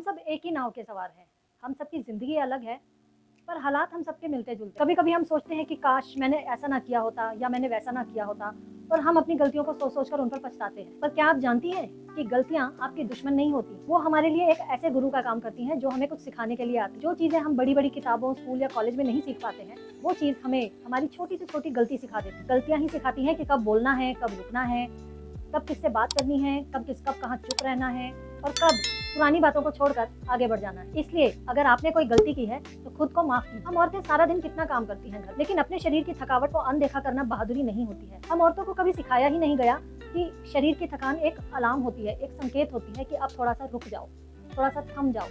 सब एक ही नाव के सवार हैं। हम सबकी ज़िंदगी अलग है, पर हालात हम सबके मिलते-जुलते। कभी-कभी हम सोचते हैं कि काश मैंने ऐसा ना किया होता या मैंने वैसा ना किया होता, और हम अपनी गलतियों को सोच-सोच कर उन पर पछताते हैं। पर क्या आप जानती हैं कि गलतियाँ आपकी दुश्मन नहीं होती, वो हमारे लिए एक ऐसे गुरु का काम करती हैं जो हमें कुछ सिखाने के लिए आते हैं। जो चीज़ें हम बड़ी-बड़ी किताबों, स्कूल या कॉलेज में नहीं सीख पाते हैं, वो चीज़ हमें हमारी छोटी से छोटी गलती सिखा देती है। गलतियाँ ही सिखाती हैं कि कब बोलना है, कब रुकना है, कब किससे बात करनी है, कब कहाँ चुप रहना है, और कब पुरानी बातों को छोड़कर आगे बढ़ जाना है। इसलिए अगर आपने कोई गलती की है तो खुद को माफ कीजिए। हम औरतें सारा दिन कितना काम करती हैं घर, लेकिन अपने शरीर की थकावट को अनदेखा करना बहादुरी नहीं होती है। हम औरतों को कभी सिखाया ही नहीं गया कि शरीर की थकान एक अलार्म होती है, एक संकेत होती है कि अब थोड़ा सा रुक जाओ, थोड़ा सा थम जाओ,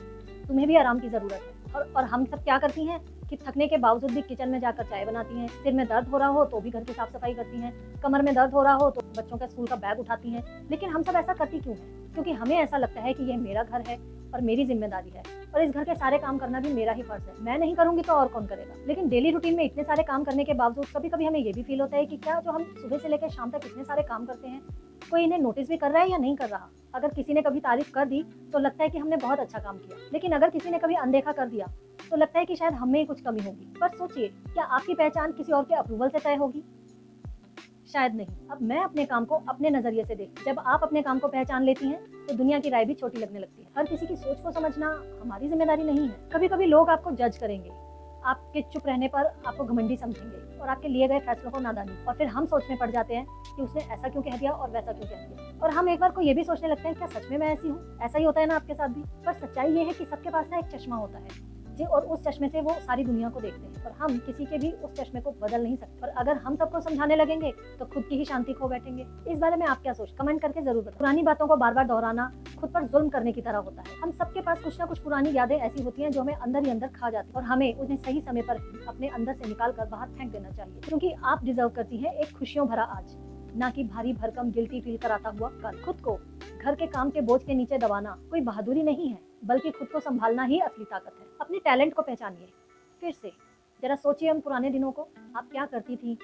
तुम्हें भी आराम की जरूरत है। और हम सब क्या करती हैं कि थकने के बावजूद भी किचन में जाकर चाय बनाती हैं, सिर में दर्द हो रहा हो तो भी घर की साफ सफाई करती हैं, कमर में दर्द हो रहा हो तो बच्चों के स्कूल का बैग उठाती हैं। लेकिन हम सब ऐसा करती क्यों हैं? क्योंकि हमें ऐसा लगता है कि यह मेरा घर है और मेरी जिम्मेदारी है, और इस घर के सारे काम करना भी मेरा ही फर्ज है। मैं नहीं करूंगी तो और कौन करेगा? लेकिन डेली रूटीन में इतने सारे काम करने के बावजूद कभी कभी हमें ये भी फील होता है कि क्या जो हम सुबह से लेकर शाम तक इतने सारे काम करते हैं, कोई इन्हें नोटिस भी कर रहा है या नहीं कर रहा। अगर किसी ने कभी तारीफ कर दी तो लगता है कि हमने बहुत अच्छा काम किया, लेकिन अगर किसी ने कभी अनदेखा कर दिया तो लगता है कि शायद हमें कुछ कमी होगी। पर सोचिए, क्या आपकी पहचान किसी और के अप्रूवल से तय होगी? शायद नहीं। अब मैं अपने काम को अपने नजरिए से देखती हूँ। जब आप अपने काम को पहचान लेती हैं तो दुनिया की राय भी छोटी लगने लगती है। हर किसी की सोच को समझना हमारी जिम्मेदारी नहीं है। कभी कभी लोग आपको जज करेंगे, आपके चुप रहने पर आपको घमंडी समझेंगे और आपके लिए गए फैसलों को नादानी, और फिर हम सोचने पड़ जाते हैं कि उसने ऐसा क्यों कह दिया और वैसा क्यों कह दिया। और हम एक बार को ये भी सोचने लगते हैं, क्या सच में मैं ऐसी हूँ? ऐसा ही होता है ना आपके साथ भी? पर सच्चाई ये है कि सबके पास ना एक चश्मा होता है जी, और उस चश्मे से वो सारी दुनिया को देखते हैं, और हम किसी के भी उस चश्मे को बदल नहीं सकते। और अगर हम सबको समझाने लगेंगे तो खुद की ही शांति खो बैठेंगे। इस बारे में आप क्या सोच, कमेंट करके जरूर बताएं। पुरानी बातों को बार बार दोहराना खुद पर जुल्म करने की तरह होता है। हम सबके पास कुछ ना कुछ पुरानी यादें ऐसी होती हैं जो हमें अंदर ही अंदर खा जाती है, और हमें उन्हें सही समय पर अपने अंदर से निकाल कर बाहर फेंक देना चाहिए, क्योंकि आप डिजर्व करती हैं एक खुशियों भरा आज, ना कि भारी भरकम गिल्टी फील कराता हुआ कल। खुद को घर के काम के बोझ के नीचे दबाना कोई बहादुरी नहीं है, बल्कि खुद को संभालना ही असली ताकत है। अपने टैलेंट को पहचानिए। फिर से जरा सोचिए उन पुराने दिनों को, आप क्या करती थी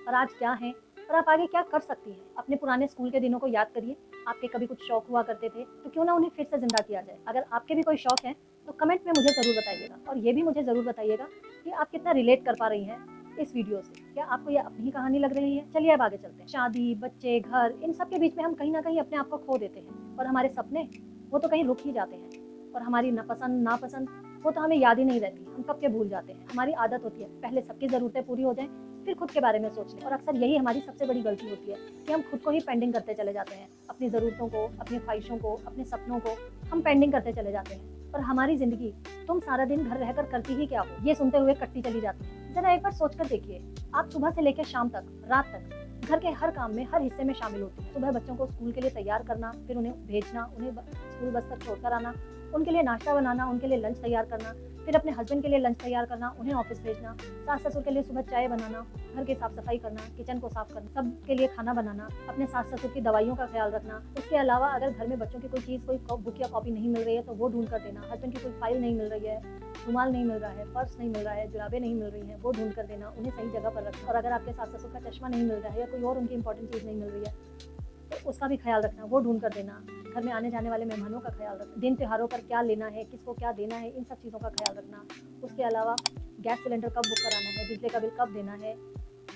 और आज क्या है, और आप आगे क्या कर सकती हैं। अपने पुराने स्कूल के दिनों को याद करिए। आपके कभी कुछ शौक हुआ करते थे तो क्यों ना उन्हें फिर से जिंदा किया जाए। अगर आपके भी कोई शौक है तो कमेंट में मुझे जरूर बताइएगा, और ये भी मुझे जरूर बताइएगा कि आप कितना रिलेट कर पा रही हैं इस वीडियो से। क्या आपको ये अपनी ही कहानी लग रही है? चलिए अब आगे चलते हैं। शादी, बच्चे, घर, इन सब के बीच में हम कहीं ना कहीं अपने आप को खो देते हैं, और हमारे सपने वो तो कहीं रुक ही जाते हैं, और हमारी नापसंद वो तो हमें याद ही नहीं रहती, हम कब के भूल जाते हैं। हमारी आदत होती है पहले सबकी ज़रूरतें पूरी हो जाएं, फिर खुद के बारे में सोच लें, और अक्सर यही हमारी सबसे बड़ी गलती होती है कि हम खुद को ही पेंडिंग करते चले जाते हैं। अपनी ज़रूरतों को, अपनी ख्वाहिशों को, अपने सपनों को हम पेंडिंग करते चले जाते हैं, और हमारी ज़िंदगी तुम सारा दिन घर रहकर करती ही क्या हो, ये सुनते हुए कटती चली जाती है। ज़रा एक बार सोचकर देखिए, आप सुबह से लेकर शाम तक, रात तक घर के हर काम में, हर हिस्से में शामिल होती है। सुबह बच्चों को स्कूल के लिए तैयार करना, फिर उन्हें भेजना, उन्हें स्कूल बस तक छोड़कर आना, उनके लिए नाश्ता बनाना, उनके लिए लंच तैयार करना, फिर अपने हस्बैंड के लिए लंच तैयार करना, उन्हें ऑफिस भेजना, सास ससुर के लिए सुबह चाय बनाना, घर की साफ सफाई करना, किचन को साफ करना, सबके लिए खाना बनाना, अपने सास ससुर की दवाइयों का ख्याल रखना। उसके अलावा अगर घर में बच्चों की कोई चीज़, कोई बुक या कॉपी नहीं मिल रही है तो वो ढूंढ कर देना, हस्बैंड की कोई फाइल नहीं मिल रही है, रुमाल नहीं मिल रहा है, पर्स नहीं मिल रहा है, जुराबें नहीं मिल रही हैं, वो ढूंढ कर देना, उन्हें सही जगह पर रखना। और अगर आपके सास ससुर का चश्मा नहीं मिल रहा है या कोई और उनकी इंपॉर्टेंट चीज़ नहीं मिल रही है तो उसका भी ख्याल रखना, वो ढूंढ कर देना। घर में आने जाने वाले मेहमानों का ख्याल रखना, दिन त्योहारों पर क्या लेना है, किसको क्या देना है, इन सब चीज़ों का ख्याल रखना। उसके अलावा गैस सिलेंडर कब बुक कराना है, बिजली का बिल कब देना है,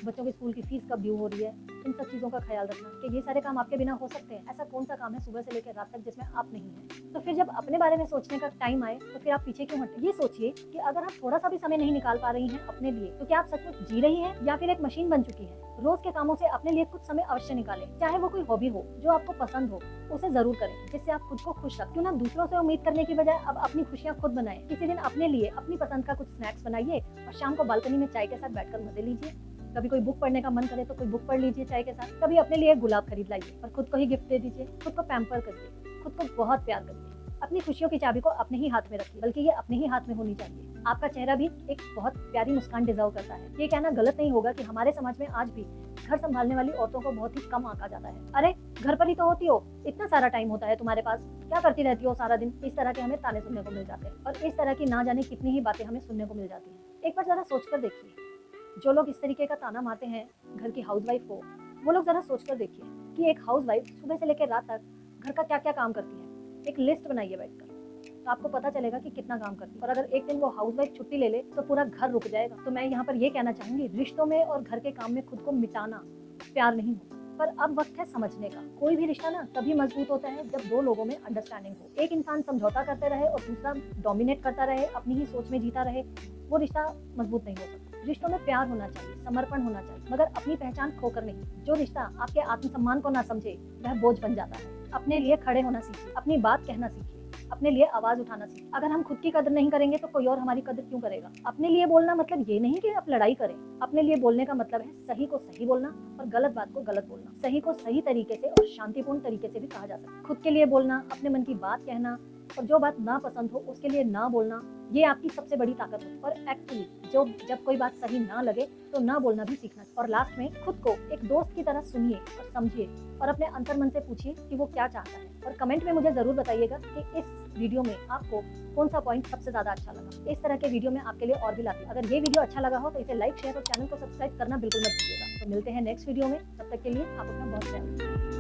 बच्चों की स्कूल की फीस कब ड्यू हो रही है, इन सब चीज़ों का ख्याल रखना। कि ये सारे काम आपके बिना हो सकते हैं? ऐसा कौन सा काम है सुबह से लेकर रात तक जिसमें आप नहीं हैं? तो फिर जब अपने बारे में सोचने का टाइम आए तो फिर आप पीछे क्यों हटें? ये सोचिए कि अगर आप थोड़ा सा भी समय नहीं निकाल पा रही हैं अपने लिए, तो क्या आप सचमुच जी रही हैं या फिर एक मशीन बन चुकी है? रोज के कामों से अपने लिए कुछ समय अवश्य निकालें, चाहे वो कोई हॉबी हो जो आपको पसंद हो, उसे जरूर करें, जिससे आप खुद को खुश रखें। क्यों ना दूसरों से उम्मीद करने की बजाय अब अपनी खुशियां खुद बनाएं। किसी दिन अपने लिए अपनी पसंद का कुछ स्नैक्स बनाइए और शाम को बालकनी में चाय के साथ बैठकर मजे लीजिए। कभी कोई बुक पढ़ने का मन करे तो कोई बुक पढ़ लीजिए चाय के साथ। कभी अपने लिए गुलाब खरीद लाइए और खुद को ही गिफ्ट दे दीजिए। खुद को पैम्पर करिए, खुद को बहुत प्यार करिए। अपनी खुशियों की चाबी को अपने ही हाथ में रखिए, बल्कि ये अपने ही हाथ में होनी चाहिए। आपका चेहरा भी एक बहुत प्यारी मुस्कान डिजर्व करता है। ये कहना गलत नहीं होगा कि हमारे समाज में आज भी घर संभालने वाली औरतों को बहुत ही कम आंका जाता है। अरे घर पर ही तो होती हो, इतना सारा टाइम होता है तुम्हारे पास, क्या करती रहती हो सारा दिन? इस तरह के हमें ताने सुनने को मिल जाते हैं, और इस तरह की ना जाने कितनी ही बातें हमें सुनने को मिल जाती हैं। एक बार जरा सोचकर देखिए, जो लोग इस तरीके का ताना मारते हैं घर की हाउसवाइफ को, वो लोग जरा सोचकर देखिए कि एक हाउसवाइफ सुबह से लेकर रात तक घर का क्या क्या काम करती है। एक लिस्ट बनाइए बैठकर, तो तो आपको पता चलेगा कि कितना काम करती है। और अगर एक दिन वो हाउसवाइफ छुट्टी ले ले तो पूरा घर रुक जाएगा। तो मैं यहाँ पर ये कहना चाहूंगी, रिश्तों में और घर के काम में खुद को मिटाना प्यार नहीं होता। पर अब वक्त है समझने का। कोई भी रिश्ता ना तभी मजबूत होता है जब दो लोगों में अंडरस्टैंडिंग हो। एक इंसान समझौता करते रहे और दूसरा डोमिनेट करता रहे, अपनी ही सोच में जीता रहे, वो रिश्ता मजबूत नहीं हो सकता। रिश्तों में प्यार होना चाहिए, समर्पण होना चाहिए, मगर अपनी पहचान खोकर नहीं। जो रिश्ता आपके आत्मसम्मान को ना समझे वह बोझ बन जाता है। अपने लिए खड़े होना सीखिए, अपनी बात कहना सीखिए, अपने लिए आवाज उठाना सीखिए। अगर हम खुद की कदर नहीं करेंगे तो कोई और हमारी कदर क्यों करेगा। अपने लिए बोलना मतलब ये नहीं कि आप लड़ाई करें। अपने लिए बोलने का मतलब है सही को सही बोलना और गलत बात को गलत बोलना। सही को सही तरीके से और शांतिपूर्ण तरीके से भी कहा जा सकता है। खुद के लिए बोलना, अपने मन की बात कहना और जो बात ना पसंद हो उसके लिए ना बोलना, ये आपकी सबसे बड़ी ताकत है। और एक्चुअली जब कोई बात सही ना लगे तो ना बोलना भी सीखना। और लास्ट में खुद को एक दोस्त की तरह सुनिए और समझिए और अपने अंतर्मन से पूछिए कि वो क्या चाहता है। और कमेंट में मुझे जरूर बताइएगा कि इस वीडियो में आपको कौन सा पॉइंट सबसे ज्यादा अच्छा लगा। इस तरह के वीडियो में आपके लिए और भी लाती हूं। अगर ये वीडियो अच्छा लगा हो तो इसे लाइक, शेयर और चैनल को सब्सक्राइब करना बिल्कुल मत भूलिएगा। तो मिलते हैं नेक्स्ट वीडियो में, तब तक के लिए आप अपना बहुत ध्यान रखिए।